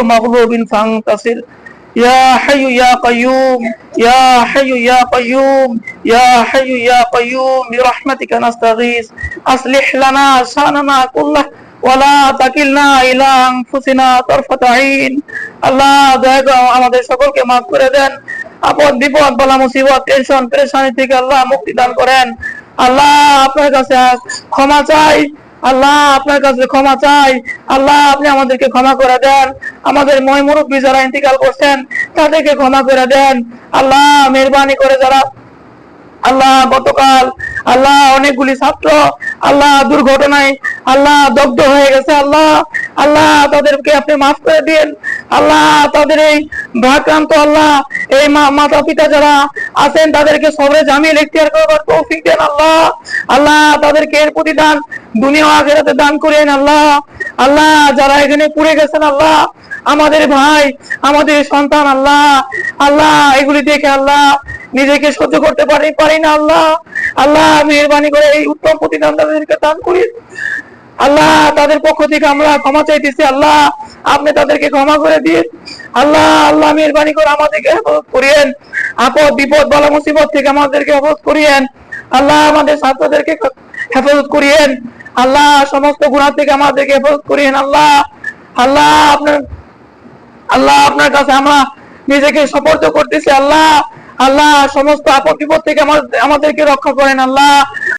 مغلوب فانتصر يا حي يا قيوم يا حي يا قيوم يا حي يا قيوم برحمتك نستغيث أصلح لنا شأننا كله ولا تكلنا إلى أنفسنا طرفة عين আল্লাহ দয়া করে আমাদের সকলকে মাফ করে দেন আপদ বিপদ বালা মুসিবত টেনশন পেরেশানি থেকে আল্লাহ মুক্তি দান করেন আল্লাহ আপনার কাছে ক্ষমা চাই আল্লাহ আপনার কাছে ক্ষমা চাই আল্লাহ আপনি আমাদেরকে ক্ষমা করে দেন আমাদের মুরব্বী যারা ইন্তিকাল করছেন তাদেরকে ক্ষমা করে দেন আল্লাহ মেহেরবানি করে যারা আল্লাহ গতকাল আল্লাহ অনেকগুলি ছাত্র আল্লাহ দুর্ঘটনায় আল্লাহ দগ্ধ হয়ে গেছে আল্লাহ আল্লাহ তাদেরকে আপনি মাফ করে দিন আল্লাহ তাদের এই ভারাক্রান্ত আল্লাহ এই মাতা পিতা যারা আছেন তাদেরকে সবরে জামিল ইখতিয়ার করবার তৌফিক দেন আল্লাহ আল্লাহ তাদেরকে এর প্রতিদান দুনিয়া ও আখিরাতে দান করেন আল্লাহ আল্লাহ যারা এখানে পুড়ে গেছেন আল্লাহ আমাদের ভাই আমাদের সন্তান আল্লাহ আল্লাহ এগুলি দেখে আল্লাহ নিজেকে সহ্য করতে পারি না আল্লাহ আল্লাহ মেহেরবানি করে এই উত্তম প্রতিদান তাদেরকে দান করি আল্লাহ তাদের পক্ষ থেকে আমরা ক্ষমা চাইতেছি আল্লাহ আপনি তাদেরকে ক্ষমা করে দিন আল্লাহ আল্লাহ মেহেরবানি করে আমাদেরকে হেফাজত করিয়েন আপদ বিপদ বালা মুসিবত থেকে আমাদেরকে হেফাজত করিয়েন আল্লাহ আমাদের ছাত্রদেরকে হেফাজত করিয়েন আল্লাহ সমস্ত গুনাহ থেকে আমাদেরকে হেফাজত করিয়েন আল্লাহ আল্লাহ আপনার কাছে আমরা নিজেকে সমর্পণ করতেছি আল্লাহ আল্লাহ সমস্ত আপদ বিপদ থেকে আমাদেরকে রক্ষা করেন আল্লাহ